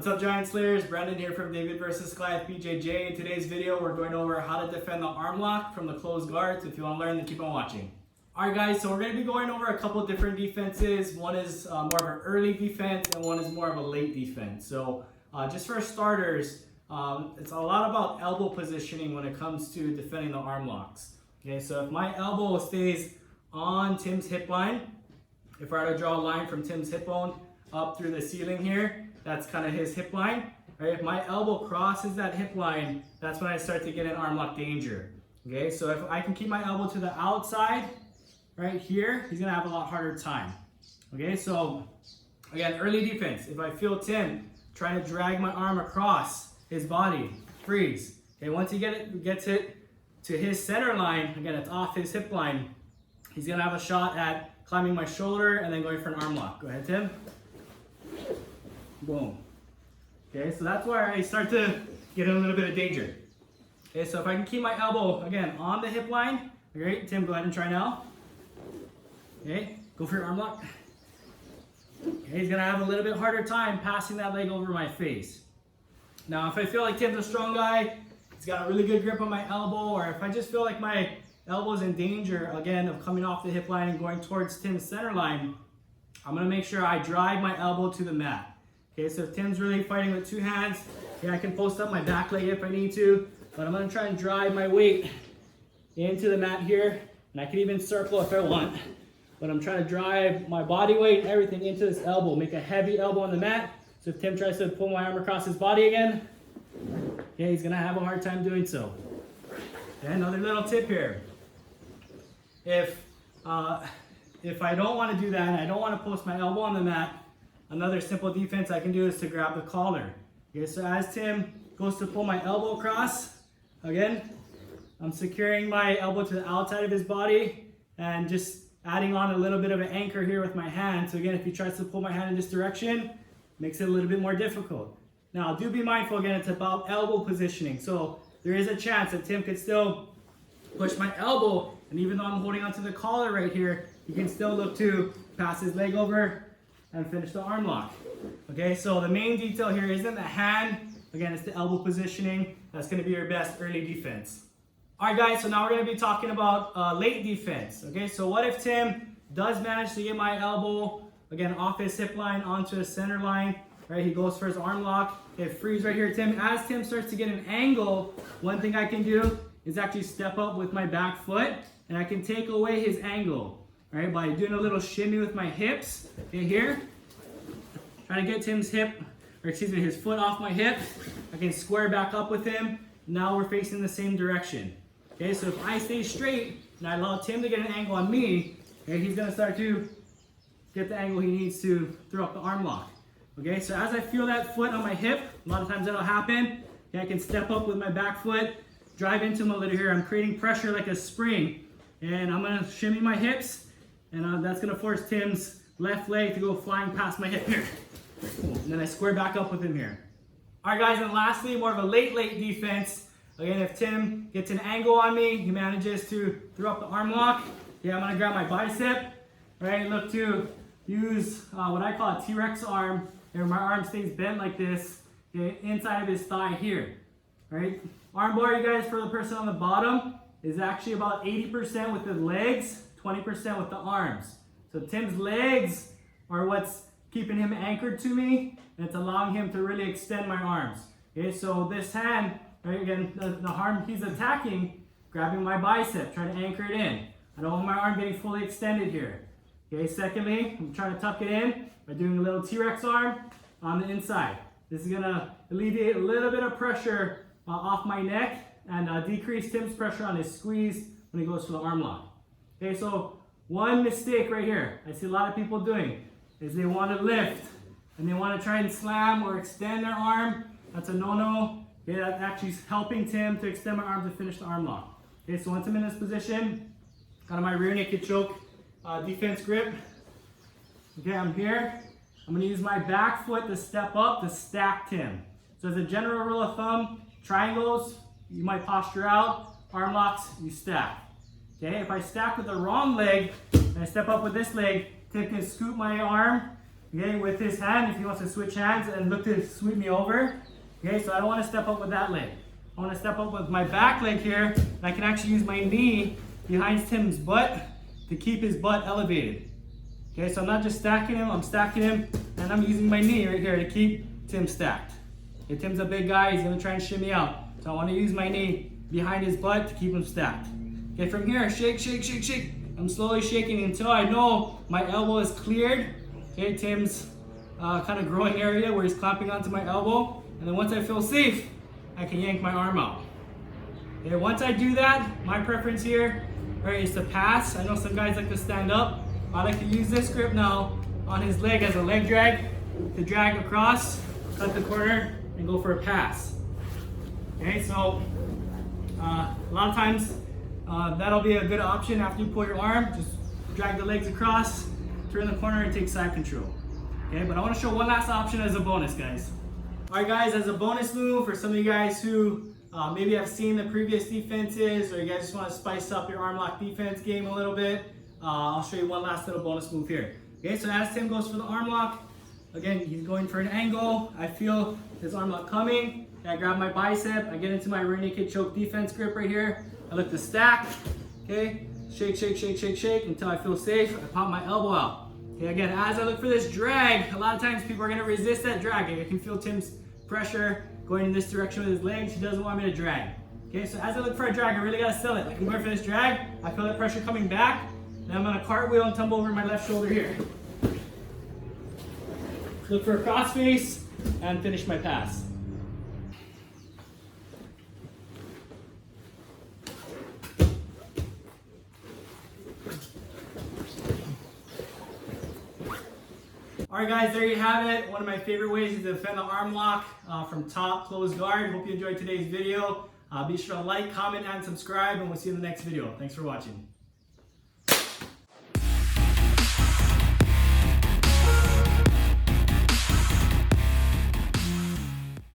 What's up, Giant Slayers? Brandon here from David vs. Goliath BJJ. In today's video, we're going over how to defend the arm lock from the closed guards. If you want to learn, then keep on watching. Alright guys, so we're going to be going over a couple different defenses. One is more of an early defense and one is more of a late defense. So just for starters, it's a lot about elbow positioning when it comes to defending the arm locks. Okay, so if my elbow stays on Tim's hip line, if I were to draw a line from Tim's hip bone up through the ceiling here, that's kind of his hip line. Right? If my elbow crosses that hip line, that's when I start to get in arm lock danger. Okay, so if I can keep my elbow to the outside, right here, he's gonna have a lot harder time. Okay, so again, early defense. If I feel Tim trying to drag my arm across his body, freeze. Okay, once he gets it to his center line, again, it's off his hip line, he's gonna have a shot at climbing my shoulder and then going for an arm lock. Go ahead, Tim. Boom. Okay, so that's where I start to get in a little bit of danger. Okay, so if I can keep my elbow, again, on the hip line, great. Tim, go ahead and try now. Okay, go for your arm lock. Okay, he's gonna have a little bit harder time passing that leg over my face. Now, if I feel like Tim's a strong guy, he's got a really good grip on my elbow, or if I just feel like my elbow's in danger, again, of coming off the hip line and going towards Tim's center line, I'm gonna make sure I drive my elbow to the mat. Okay, so if Tim's really fighting with two hands, I can post up my back leg if I need to, but I'm gonna try and drive my weight into the mat here, and I can even circle if I want. But I'm trying to drive my body weight and everything into this elbow, make a heavy elbow on the mat. So if Tim tries to pull my arm across his body again, okay, he's gonna have a hard time doing so. Okay, another little tip here. If I don't want to do that and I don't want to post my elbow on the mat, another simple defense I can do is to grab the collar. Okay, so as Tim goes to pull my elbow across, again, I'm securing my elbow to the outside of his body and just adding on a little bit of an anchor here with my hand. So again, if he tries to pull my hand in this direction, makes it a little bit more difficult. Now, do be mindful, again, it's about elbow positioning. So there is a chance that Tim could still push my elbow, and even though I'm holding onto the collar right here, he can still look to pass his leg over and finish the arm lock. Okay, so the main detail here isn't the hand. Again, it's the elbow positioning. That's gonna be your best early defense. All right, guys, so now we're gonna be talking about late defense. Okay, so what if Tim does manage to get my elbow, again, off his hip line onto his center line, right? He goes for his arm lock. Okay, freeze right here, Tim. As Tim starts to get an angle, one thing I can do is actually step up with my back foot, and I can take away his angle. Right, by doing a little shimmy with my hips, okay, here. Trying to get Tim's his foot off my hip. I can square back up with him. Now we're facing the same direction. Okay, so if I stay straight and I allow Tim to get an angle on me, okay, he's gonna start to get the angle he needs to throw up the arm lock. Okay, so as I feel that foot on my hip, a lot of times that'll happen. Okay, I can step up with my back foot, drive into him a little here. I'm creating pressure like a spring, and I'm gonna shimmy my hips. And that's gonna force Tim's left leg to go flying past my hip here. And then I square back up with him here. All right, guys, and lastly, more of a late defense. Again, if Tim gets an angle on me, he manages to throw up the arm lock. Yeah, I'm gonna grab my bicep, right? Look to use what I call a T-Rex arm, where my arm stays bent like this, okay, inside of his thigh here, right? Armbar, you guys, for the person on the bottom, is actually about 80% with the legs, 20% with the arms. So Tim's legs are what's keeping him anchored to me, and it's allowing him to really extend my arms. Okay, so this hand, right, again, the arm he's attacking, grabbing my bicep, trying to anchor it in. I don't want my arm getting fully extended here. Okay, secondly, I'm trying to tuck it in by doing a little T-Rex arm on the inside. This is gonna alleviate a little bit of pressure off my neck and decrease Tim's pressure on his squeeze when he goes for the arm lock. Okay, so one mistake right here I see a lot of people doing is they want to lift and they want to try and slam or extend their arm. That's a no-no. Okay, that's actually helping Tim to extend my arm to finish the arm lock. Okay, so once I'm in this position, kind of my rear naked choke defense grip. Okay, I'm here. I'm going to use my back foot to step up to stack Tim. So as a general rule of thumb, triangles, you might posture out. Arm locks, you stack. Okay, if I stack with the wrong leg and I step up with this leg, Tim can scoop my arm okay, with his hand, if he wants to switch hands and look to sweep me over. Okay, so I don't want to step up with that leg. I want to step up with my back leg here, and I can actually use my knee behind Tim's butt to keep his butt elevated. Okay, so I'm not just stacking him, I'm stacking him, and I'm using my knee right here to keep Tim stacked. Okay, Tim's a big guy, he's gonna try and shimmy out. So I wanna use my knee behind his butt to keep him stacked. Okay, from here, shake, shake, shake, shake. I'm slowly shaking until I know my elbow is cleared. Okay, Tim's kind of growing area where he's clamping onto my elbow. And then once I feel safe, I can yank my arm out. Okay, once I do that, my preference here, right, is to pass. I know some guys like to stand up. I like to use this grip now on his leg as a leg drag to drag across, cut the corner, and go for a pass. Okay, so a lot of times that'll be a good option after you pull your arm. Just drag the legs across, turn the corner, and take side control. Okay, but I want to show one last option as a bonus, guys. All right, guys, as a bonus move for some of you guys who maybe have seen the previous defenses, or you guys just want to spice up your arm lock defense game a little bit, I'll show you one last little bonus move here. Okay, so as Tim goes for the arm lock, again, he's going for an angle. I feel his arm lock coming. I grab my bicep. I get into my rear naked choke defense grip right here. I look to stack. Okay, shake, shake, shake, shake, shake until I feel safe. I pop my elbow out. Okay, again, as I look for this drag, a lot of times people are going to resist that drag. I can feel Tim's pressure going in this direction with his legs. He doesn't want me to drag. Okay, so as I look for a drag, I really got to sell it. Like I'm going for this drag. I feel that pressure coming back. Then I'm going to cartwheel and tumble over my left shoulder here. Look for a cross face and finish my pass. Alright guys, there you have it. One of my favorite ways to defend the arm lock from top closed guard. Hope you enjoyed today's video. Be sure to like, comment, and subscribe, and we'll see you in the next video. Thanks for watching.